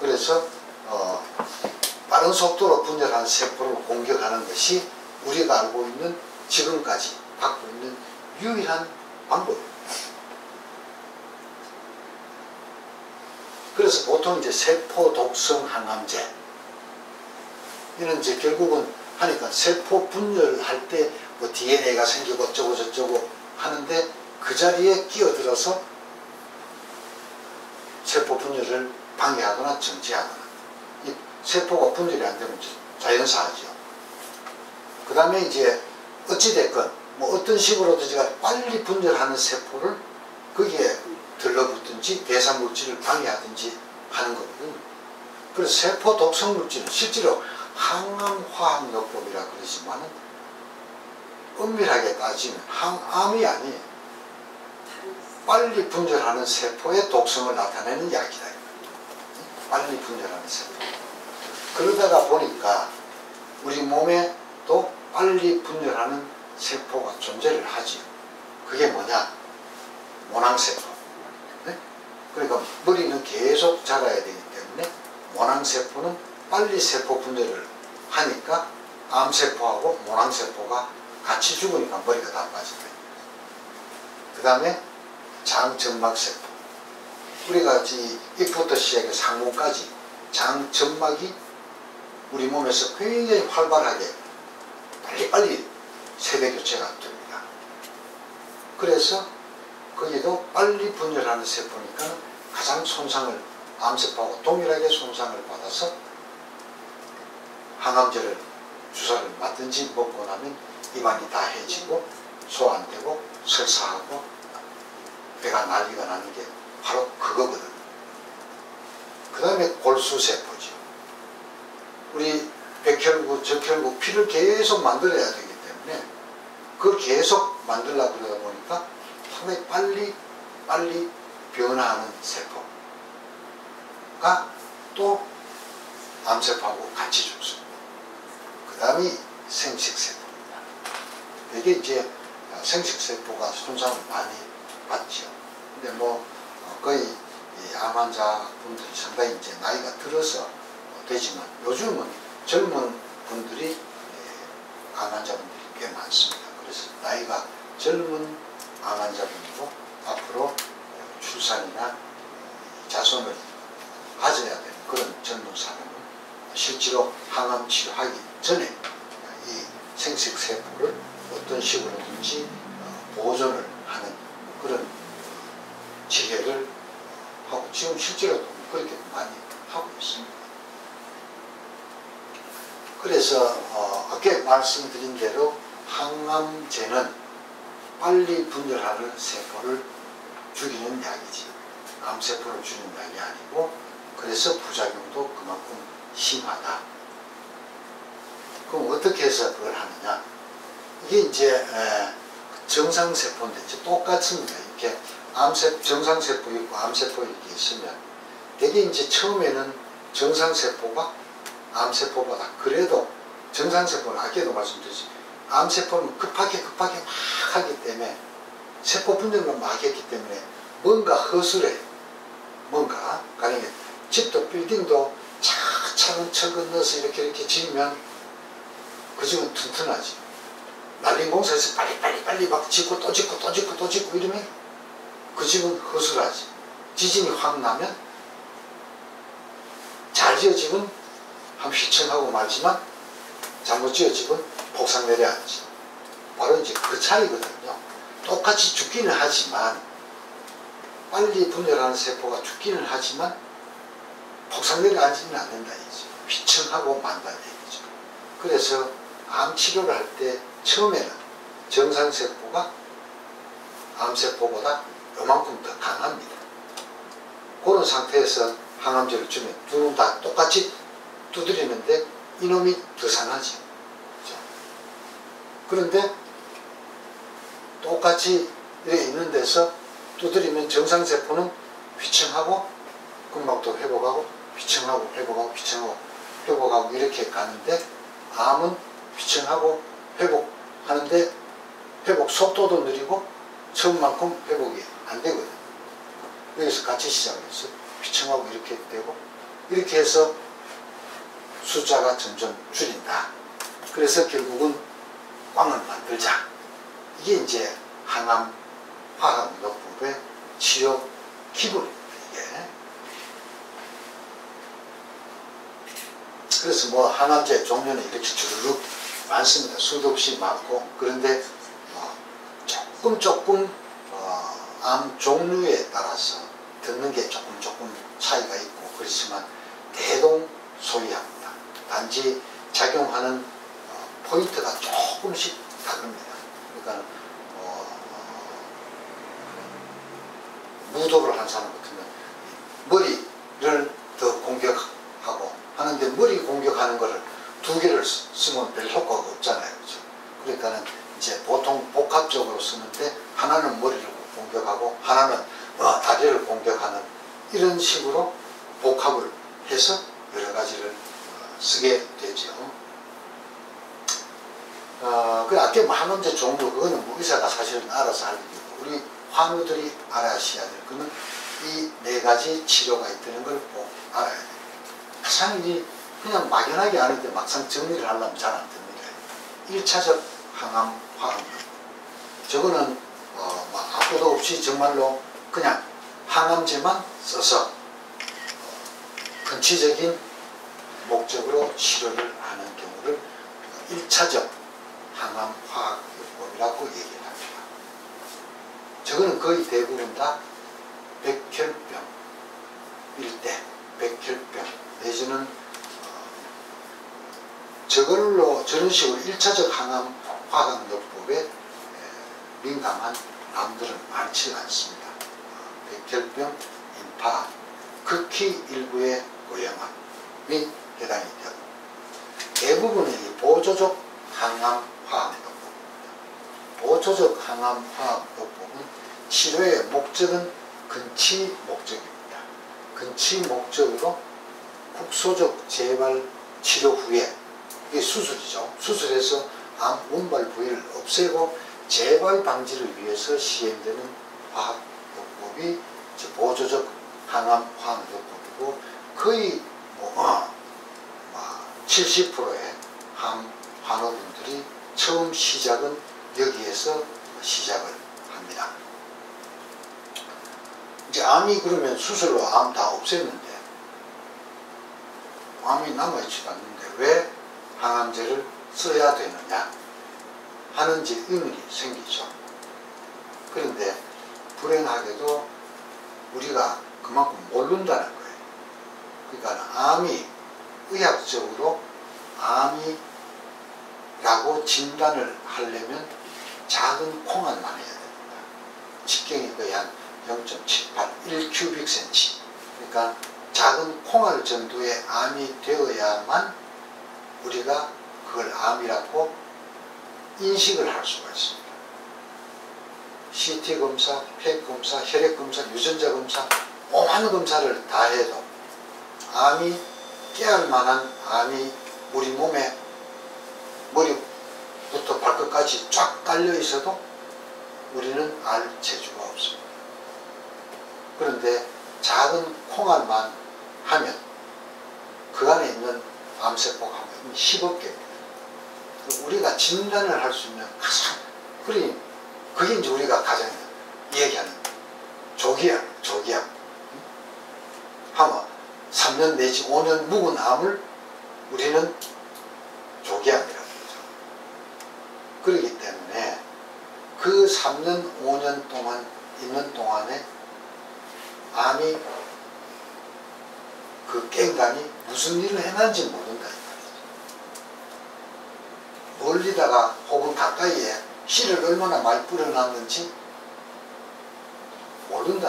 그래서 빠른 속도로 분열하는 세포를 공격하는 것이 우리가 알고 있는 지금까지 갖고 있는 유일한 방법입니다. 그래서 보통 이제 세포 독성 항암제 이는 이제 결국은 하니까 세포 분열할 때 뭐 DNA가 생기고 어쩌고 저쩌고 하는데 그 자리에 끼어들어서 세포 분열을 방해하거나 정지하거나 이 세포가 분열이 안 되면 자연사하죠. 그 다음에 이제 어찌됐건 뭐 어떤 식으로든지 빨리 분열하는 세포를 거기에 들러붙든지 대사물질을 방해하든지 하는 거거든요. 그래서 세포 독성 물질은 실제로 항암화학요법이라 그러지만은 엄밀하게 따지면 항암이 아니에요. 빨리 분열하는 세포의 독성을 나타내는 약이다. 빨리 분열하는 세포. 그러다가 보니까 우리 몸에 또 빨리 분열하는 세포가 존재를 하지요. 그게 뭐냐? 모낭세포. 네? 그러니까 머리는 계속 자라야 되기 때문에 모낭세포는 빨리 세포 분열을 하니까 암세포하고 모낭세포가 같이 죽으니까 머리가 다 빠진다. 그 다음에 장점막세포. 우리가 입부터 시작해 상부까지 장점막이 우리 몸에서 굉장히 활발하게 빨리빨리 세대 교체가 됩니다. 그래서 거기도 빨리 분열하는 세포니까 가장 손상을 암세포하고 동일하게 손상을 받아서 항암제를 주사를 맞든지 먹고 나면 입안이 다 해지고 소화 안 되고 설사하고 배가 난리가 나는 게 바로 그거거든요. 그 다음에 골수세포죠. 우리 백혈구, 적혈구 피를 계속 만들어야 되기 때문에 그걸 계속 만들려고 그러다 보니까 상당히 빨리 변화하는 세포가 또 암세포하고 같이 죽습니다. 그 다음이 생식세포입니다. 이게 이제 생식세포가 손상을 많이 받죠. 근데 뭐 거의 암 환자분들이 상당히 이제 나이가 들어서 되지만 요즘은 젊은 분들이 암 환자분들이 꽤 많습니다. 그래서 나이가 젊은 암 환자분도 앞으로 출산이나 자손을 가져야 되는 그런 젊은 사람은 실제로 항암 치료하기 전에 이 생식세포를 어떤 식으로든지 보존을 하는 그런 지혜를 하고 지금 실제로도 그렇게 많이 하고 있습니다. 그래서 아까 말씀드린 대로 항암제는 빨리 분열하는 세포를 죽이는 약이지 암세포를 죽이는 약이 아니고 그래서 부작용도 그만큼 심하다. 그럼 어떻게 해서 그걸 하느냐? 이게 이제 정상세포인데 이제 똑같습니다. 이렇게 정상세포 있고 암세포 이렇게 있으면 되게 이제 처음에는 정상세포가 암세포보다 그래도 정상세포는 아까도 말씀드렸지 암세포는 급하게 막 하기 때문에 세포 분열만 막 했기 때문에 뭔가 허술해요. 뭔가 가령 집도 빌딩도 차근차근 철근 넣어서 이렇게 지으면 그 집은 튼튼하지. 난림공사에서 빨리 막 짓고 또 짓고 이러면 그 집은 허술하지. 지진이 확 나면 잘 지어지면 한 휘청하고 말지만 잘못 지어지면 폭삭 내려앉지. 바로 이제 그 차이거든요. 똑같이 죽기는 하지만 빨리 분열하는 세포가 죽기는 하지만 폭삭 내려앉지는 않는다 이죠. 휘청하고 만다 이죠. 그래서 암 치료를 할 때 처음에는 정상세포가 암세포보다 요만큼 더 강합니다. 그런 상태에서 항암제를 주면 두 놈 다 똑같이 두드리는데 이놈이 더 상하죠. 그런데 똑같이 이렇게 있는 데서 두드리면 정상세포는 휘청하고 금방 또 회복하고 휘청하고 회복하고 이렇게 가는데 암은 휘청하고 회복하는데 회복 속도도 느리고 처음만큼 회복이 안 되거든요. 여기서 같이 시작을 해서 휘청하고 이렇게 되고 이렇게 해서 숫자가 점점 줄인다. 그래서 결국은 꽝을 만들자. 이게 이제 항암 화학요법의 치료 기본입니다. 이게. 그래서 뭐 항암제 종류는 이렇게 주르륵 많습니다. 수도 없이 많고. 그런데 조금 암 종류에 따라서 듣는 게 조금 차이가 있고 그렇지만 대동소이합니다. 단지 작용하는 포인트가 조금씩 다릅니다. 그러니까 무도를 한 사람 같으면 머리를 더 공격하고 하는데 머리 공격하는 거를 두 개를 쓰면 별 효과가 없잖아요. 그렇죠? 그러니까는 이제 보통 복합적으로 쓰는데 하나는 머리를 공격하고 하나는 다리를 공격하는 이런 식으로 복합을 해서 여러 가지를 쓰게 되죠. 그 아까 뭐 항암제 종류 그거는 뭐 의사가 사실은 알아서 할 일이고 우리 환우들이 알아야셔야 될 거는 이 네 가지 치료가 있다는 걸 꼭 알아야 돼요. 참 이 그냥 막연하게 아는데 막상 정리를 하려면 잘 안 됩니다. 1차적 항암 화학요. 저거는 아무도 없이 정말로 그냥 항암제만 써서 근치적인 목적으로 치료를 하는 경우를 1차적 항암 화학요법이라고 얘기를 합니다. 저거는 거의 대부분 다 백혈병 일대 백혈병 내지는 저런 식으로 1차적 항암 화학요법에 민감한 암들은 많지 않습니다. 백혈병, 인파, 극히 일부의 고형암이 해당이 되고 대부분의 이 보조적 항암 화학요법입니다. 보조적 항암 화학요법은 치료의 목적은 근치 목적입니다. 근치 목적으로 국소적 재발 치료 후에 이게 수술이죠. 수술해서 암 원발 부위를 없애고 재발 방지를 위해서 시행되는 화학요법이 보조적 항암 화학요법이고 거의 70%의 환우분들이 처음 시작은 여기에서 시작을 합니다. 이제 암이 그러면 수술로 암 다 없앴는데 암이 남아있지도 않는데 왜 항암제를 써야 되느냐 하는지 의문이 생기죠. 그런데 불행하게도 우리가 그만큼 모른다는 거예요. 그러니까 암이 의학적으로 암이라고 진단을 하려면 작은 콩알만 해야 됩니다. 직경이 거의 한 0.78, 1큐빅센치. 그러니까 작은 콩알 정도의 암이 되어야만 우리가 그걸 암이라고 인식을 할 수가 있습니다. CT 검사, 폐 검사, 혈액 검사, 유전자 검사, 오만 검사를 다 해도 암이 깨알 만한 암이 우리 몸에 머리부터 발끝까지 쫙 깔려 있어도 우리는 알 재주가 없습니다. 그런데 작은 콩알만 하면 그 안에 있는 암세포가 10억 개입니다. 우리가 진단을 할 수 있는 가장 그게 이제 우리가 가장 얘기하는 조기암 하면 3년 내지 5년 묵은 암을 우리는 조기암이라고 하죠. 그렇기 때문에 그 3년 5년 동안 있는 동안에 암이 그 깽단이 무슨 일을 해놨는지 모른다 이 말이죠. 멀리다가 혹은 가까이에 씨를 얼마나 많이 뿌려놨는지 모른다.